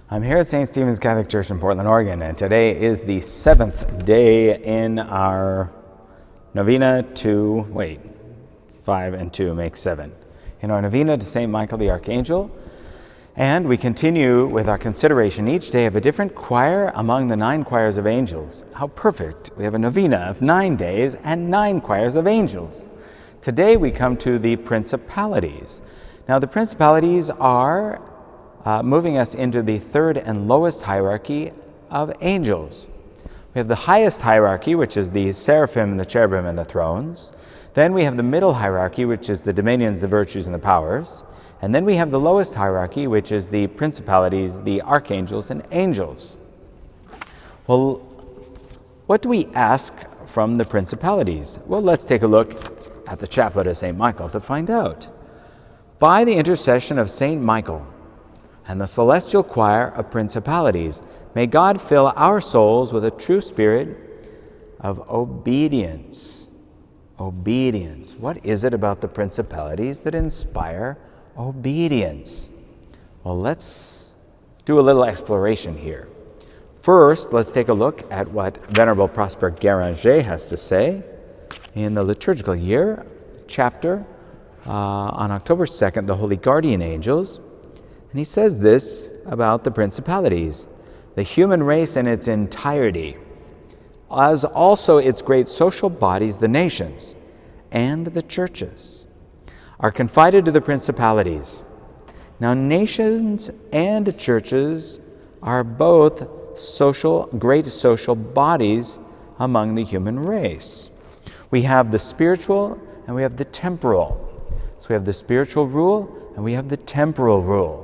I'm here at St. Stephen's Catholic Church in Portland, Oregon, and today is the 7th day in our Novena to, 5 and 2 make 7. In our Novena to St. Michael the Archangel, and we continue with our consideration each day of a different choir among the 9 choirs of angels. How perfect! We have a novena of 9 days and 9 choirs of angels. Today we come to the Principalities. Now the Principalities are moving us into the third and lowest hierarchy of angels. We have the highest hierarchy, which is the seraphim, the cherubim, and the thrones. Then we have the middle hierarchy, which is the dominions, the virtues, and the powers. And then we have the lowest hierarchy, which is the principalities, the archangels, and angels. Well, what do we ask from the principalities? Well, let's take a look at the chaplet of St. Michael to find out. By the intercession of St. Michael and the celestial choir of principalities, may God fill our souls with a true spirit of obedience. Obedience. What is it about the principalities that inspire obedience? Well, let's do a little exploration here. First, let's take a look at what Venerable Prosper Guéranger has to say in the liturgical year chapter on October 2nd, the Holy Guardian Angels. And he says this about the principalities: the human race in its entirety, as also its great social bodies, the nations, and the churches, are confided to the principalities. Now, nations and churches are both great social bodies among the human race. We have the spiritual and we have the temporal. So we have the spiritual rule and we have the temporal rule.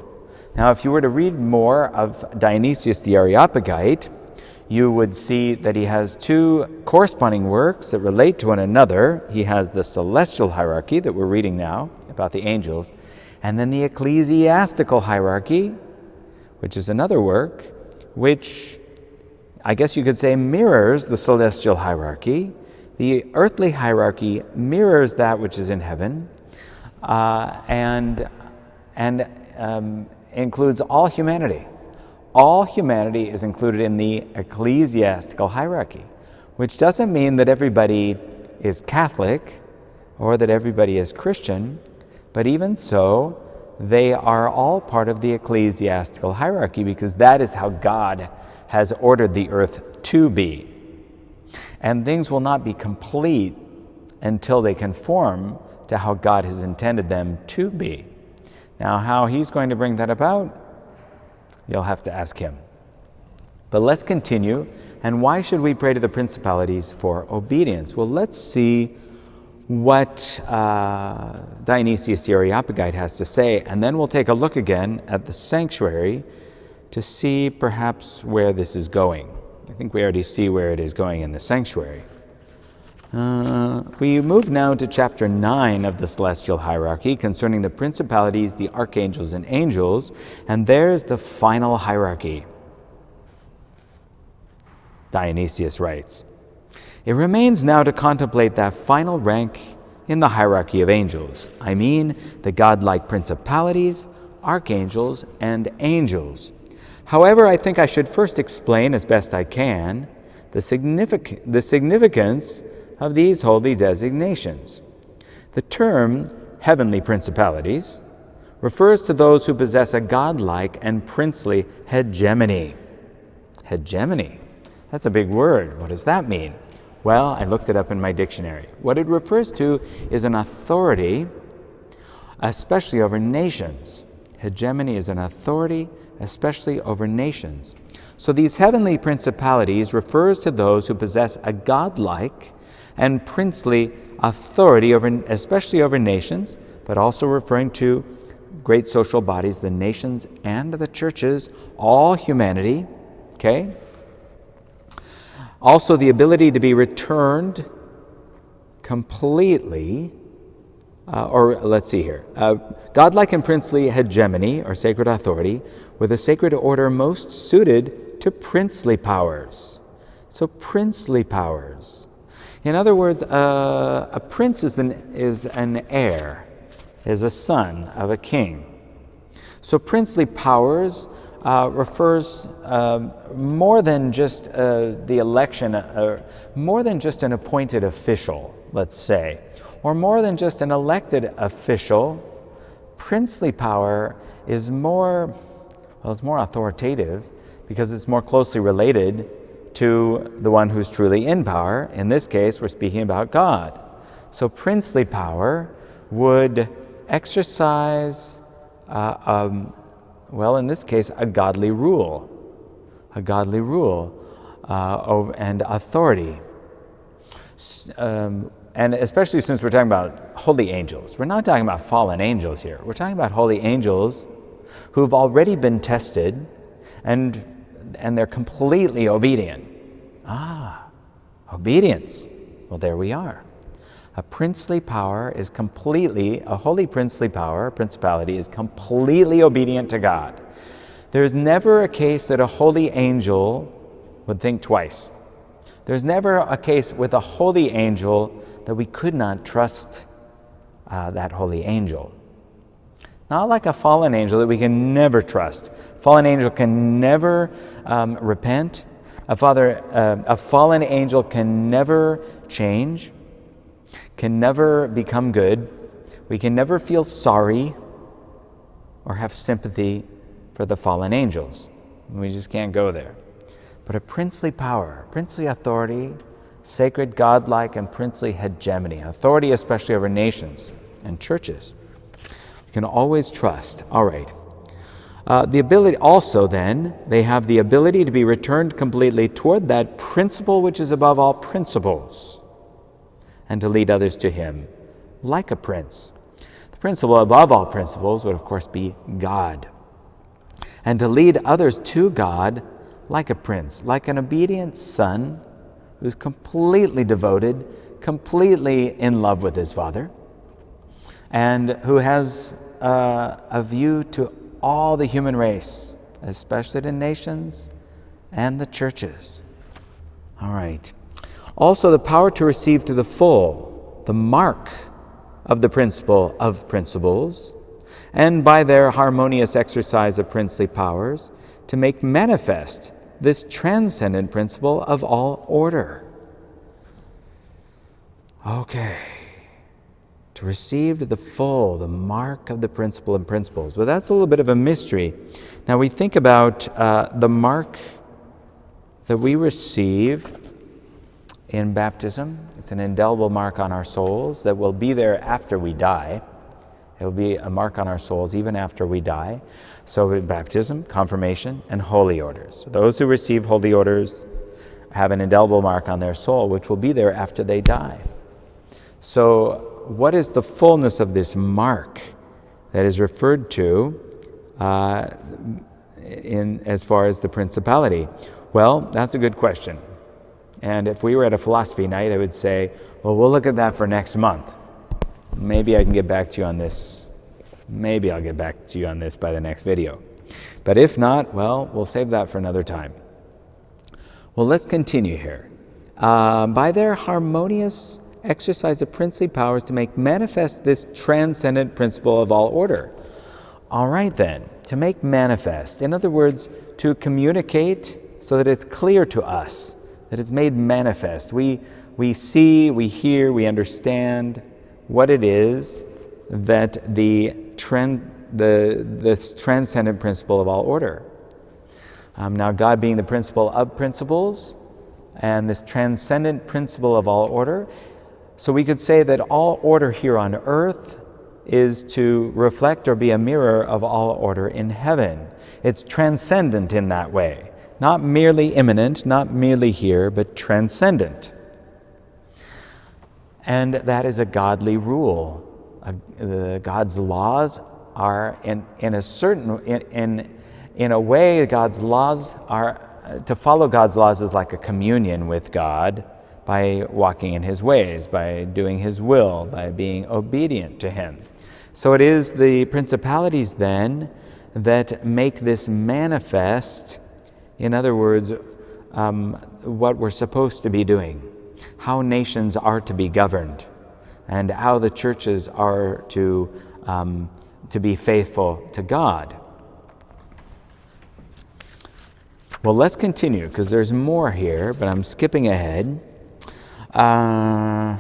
Now, if you were to read more of Dionysius the Areopagite, you would see that he has 2 corresponding works that relate to one another. He has the celestial hierarchy that we're reading now about the angels, and then the ecclesiastical hierarchy, which is another work, which I guess you could say mirrors the celestial hierarchy. The earthly hierarchy mirrors that which is in heaven, and includes all humanity. All humanity is included in the ecclesiastical hierarchy, which doesn't mean that everybody is Catholic or that everybody is Christian, but even so, they are all part of the ecclesiastical hierarchy because that is how God has ordered the earth to be. And things will not be complete until they conform to how God has intended them to be. Now, how he's going to bring that about, you'll have to ask him. But let's continue. And why should we pray to the principalities for obedience? Well, let's see what Dionysius the Areopagite has to say, and then we'll take a look again at the sanctuary to see perhaps where this is going. I think we already see where it is going in the sanctuary. We move now to chapter 9 of the celestial hierarchy concerning the principalities, the archangels, and angels, and there's the final hierarchy. Dionysius writes, "It remains now to contemplate that final rank in the hierarchy of angels. I mean the godlike principalities, archangels, and angels. However, I think I should first explain as best I can the significance of these holy designations. The term heavenly principalities refers to those who possess a godlike and princely hegemony." Hegemony. That's a big word. What does that mean? Well, I looked it up in my dictionary. What it refers to is an authority, especially over nations. Hegemony is an authority, especially over nations. So these heavenly principalities refers to those who possess a godlike and princely authority, especially over nations, but also referring to great social bodies, the nations and the churches, all humanity, okay? Also the ability to be returned completely, godlike and princely hegemony, or sacred authority, with a sacred order most suited to princely powers. So princely powers. In other words, a prince is an heir, is a son of a king. So princely powers refers more than just the election, more than just an appointed official, let's say, or more than just an elected official. Princely power is more, it's more authoritative because it's more closely related to the one who's truly in power. In this case, we're speaking about God. So princely power would exercise, in this case, a godly rule and authority. And especially since we're talking about holy angels. We're not talking about fallen angels here. We're talking about holy angels who've already been tested and they're completely obedient. Obedience. Well, there we are. A princely power is a holy princely power, principality, is completely obedient to God. There's never a case that a holy angel would think twice. There's never a case with a holy angel that we could not trust that holy angel. Not like a fallen angel that we can never trust. Fallen angel can never repent. A fallen angel can never change, can never become good. We can never feel sorry or have sympathy for the fallen angels. We just can't go there. But a princely power, princely authority, sacred, godlike, and princely hegemony, authority especially over nations and churches, we can always trust. All right. The ability also then, they have the ability to be returned completely toward that principle which is above all principles, and to lead others to him like a prince. The principle above all principles would of course be God. And to lead others to God like a prince, like an obedient son who's completely devoted, completely in love with his father, and who has a view to all the human race, especially the nations and the churches. All right. Also, the power to receive to the full the mark of the principle of principles, and by their harmonious exercise of princely powers, to make manifest this transcendent principle of all order. Okay. To receive to the full the mark of the principle and principles. Well, that's a little bit of a mystery. Now we think about the mark that we receive in baptism. It's an indelible mark on our souls that will be there after we die. It will be a mark on our souls even after we die. So in baptism, confirmation, and holy orders. So those who receive holy orders have an indelible mark on their soul, which will be there after they die. So what is the fullness of this mark that is referred to as far as the principality? Well, that's a good question. And if we were at a philosophy night, I would say, well, we'll look at that for next month. Maybe I can get back to you on this. Maybe I'll get back to you on this by the next video. But if not, well, we'll save that for another time. Well, let's continue here. By their harmonious exercise of princely powers to make manifest this transcendent principle of all order. All right then, to make manifest. In other words, to communicate so that it's clear to us, that it's made manifest. We see, we hear, we understand what it is that this transcendent principle of all order. Now, God being the principle of principles, and this transcendent principle of all order. So we could say that all order here on earth is to reflect or be a mirror of all order in heaven. It's transcendent in that way. Not merely immanent, not merely here, but transcendent. And that is a godly rule. God's laws are in a way, God's laws are, to follow God's laws is like a communion with God by walking in his ways, by doing his will, by being obedient to him. So it is the principalities then that make this manifest, in other words, what we're supposed to be doing, how nations are to be governed, and how the churches are to be faithful to God. Well, let's continue, because there's more here, but I'm skipping ahead. Now,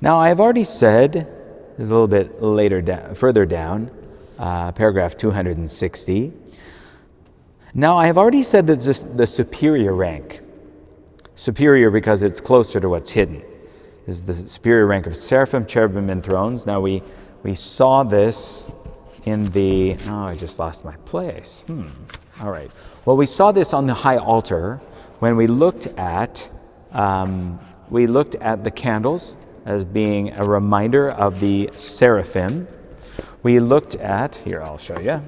I've already said, this is a little bit further down, paragraph 260. Now, I have already said that the superior rank, superior because it's closer to what's hidden, is the superior rank of seraphim, cherubim, and thrones. Now, we saw this in the, I just lost my place. All right. Well, we saw this on the high altar when we looked at the candles as being a reminder of the seraphim. We looked at, here I'll show you.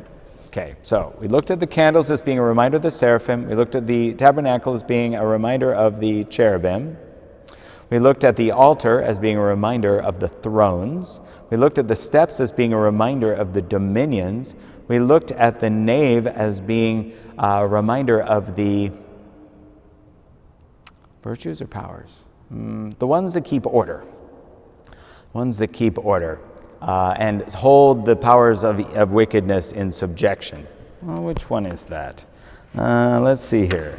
Okay, so we looked at the candles as being a reminder of the seraphim. We looked at the tabernacle as being a reminder of the cherubim. We looked at the altar as being a reminder of the thrones. We looked at the steps as being a reminder of the dominions. We looked at the nave as being a reminder of the virtues or powers? The ones that keep order. And hold the powers of wickedness in subjection. Well, which one is that? Let's see here.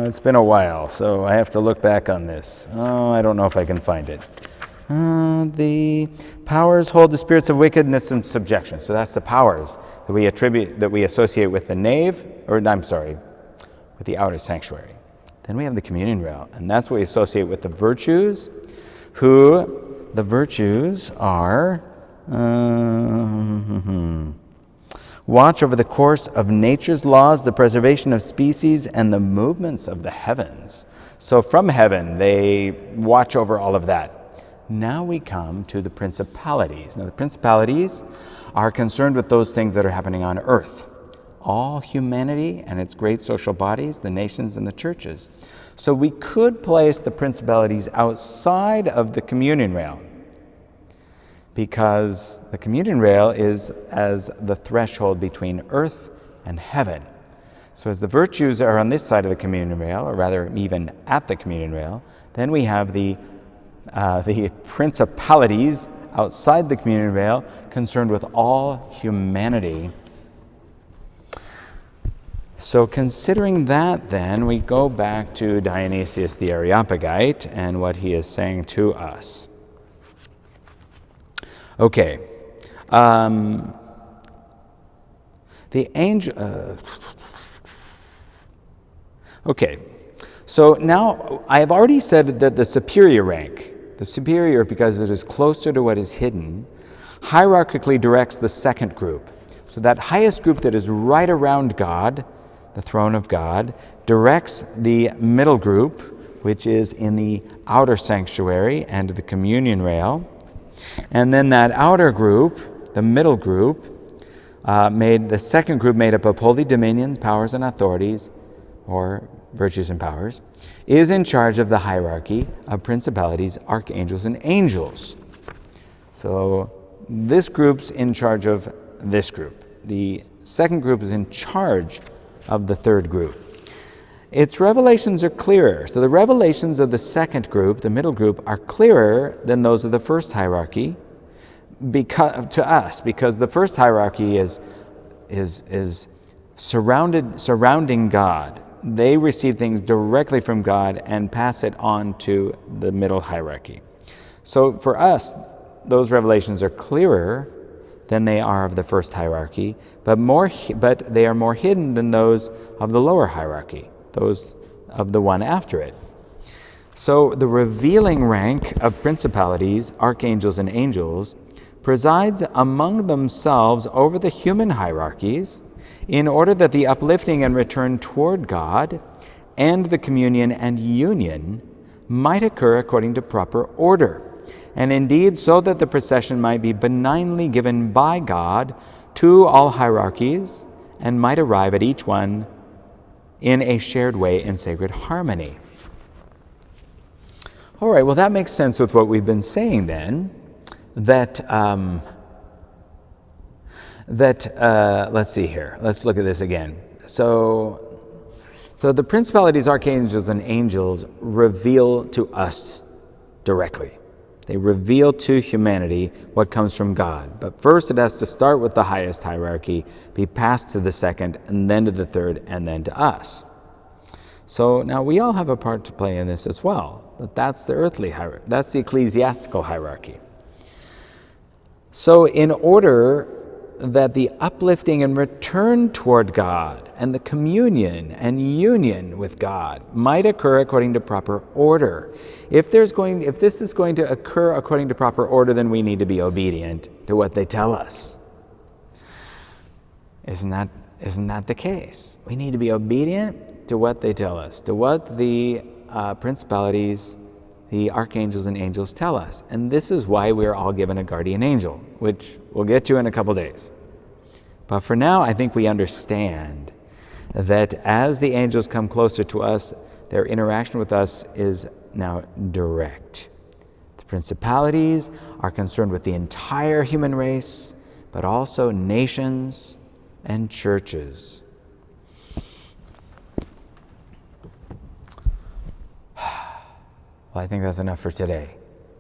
It's been a while, so I have to look back on this. I don't know if I can find it. The powers hold the spirits of wickedness in subjection. So that's the powers that we associate with the nave, with the outer sanctuary. Then we have the communion rail, and that's what we associate with the virtues, the virtues are watch over the course of nature's laws, the preservation of species, and the movements of the heavens. So from heaven, they watch over all of that. Now we come to the principalities. Now the principalities are concerned with those things that are happening on earth. All humanity and its great social bodies, the nations and the churches. So we could place the principalities outside of the communion rail, because the communion rail is as the threshold between earth and heaven. So as the virtues are on this side of the communion rail, or rather even at the communion rail, then we have the principalities outside the communion rail concerned with all humanity. So considering that, then, we go back to Dionysius the Areopagite and what he is saying to us. Okay. The angel... okay. So now, I have already said that the superior rank, because it is closer to what is hidden, hierarchically directs the second group. So that highest group that is right around God, the throne of God, directs the middle group, which is in the outer sanctuary and the communion rail. And then that outer group, the middle group, the second group made up of holy dominions, powers, and authorities, or virtues and powers, is in charge of the hierarchy of principalities, archangels, and angels. So this group's in charge of this group. The second group is in charge of the third group. Its revelations are clearer. So the revelations of the second group, the middle group, are clearer than those of the first hierarchy to us, because the first hierarchy is surrounding God. They receive things directly from God and pass it on to the middle hierarchy. So for us, those revelations are clearer than they are of the first hierarchy, but they are more hidden than those of the lower hierarchy, those of the one after it. So the revealing rank of principalities, archangels, and angels presides among themselves over the human hierarchies, in order that the uplifting and return toward God and the communion and union might occur according to proper order, and indeed so that the procession might be benignly given by God to all hierarchies and might arrive at each one in a shared way in sacred harmony. All right, well, that makes sense with what we've been saying then, that let's see here. Let's look at this again. So the principalities, archangels, and angels reveal to us directly. They reveal to humanity what comes from God. But first it has to start with the highest hierarchy, be passed to the second, and then to the third, and then to us. So now we all have a part to play in this as well. But that's the earthly hierarchy. That's the ecclesiastical hierarchy. So in order that the uplifting and return toward God and the communion and union with God might occur according to proper order. If this is going to occur according to proper order, then we need to be obedient to what they tell us. Isn't that the case? We need to be obedient to what they tell us, to what the principalities, the archangels and angels tell us. And this is why we're all given a guardian angel, which we'll get to in a couple days. But for now, I think we understand that as the angels come closer to us, their interaction with us is now direct. The principalities are concerned with the entire human race, but also nations and churches. Well, I think that's enough for today.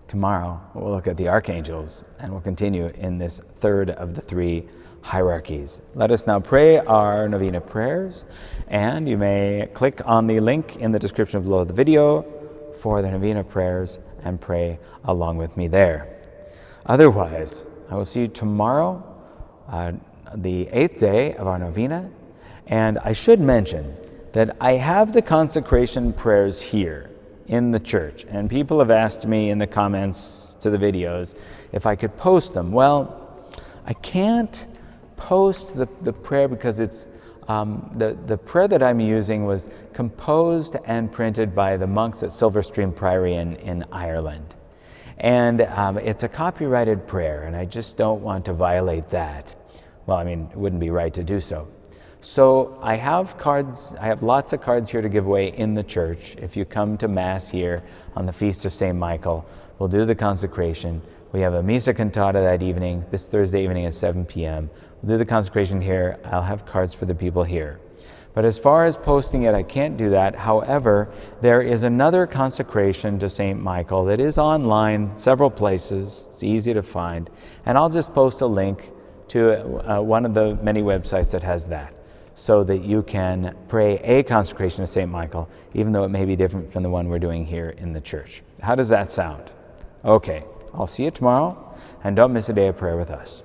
Tomorrow, we'll look at the archangels, and we'll continue in this third of the three hierarchies. Let us now pray our Novena prayers, and you may click on the link in the description below the video for the Novena prayers and pray along with me there. Otherwise, I will see you tomorrow, the 8th day of our Novena, and I should mention that I have the consecration prayers here in the church, and people have asked me in the comments to the videos if I could post them. Well, I can't post the prayer because it's the prayer that I'm using was composed and printed by the monks at Silverstream Priory in Ireland, and it's a copyrighted prayer, and I just don't want to violate that. Well, I mean, it wouldn't be right to do so. So I have cards, I have lots of cards here to give away in the church. If you come to Mass here on the Feast of St. Michael, we'll do the consecration. We have a Missa Cantata that evening, this Thursday evening at 7 p.m. We'll do the consecration here. I'll have cards for the people here. But as far as posting it, I can't do that. However, there is another consecration to St. Michael that is online, several places. It's easy to find. And I'll just post a link to one of the many websites that has that, so that you can pray a consecration to St. Michael, even though it may be different from the one we're doing here in the church. How does that sound? Okay, I'll see you tomorrow, and don't miss a day of prayer with us.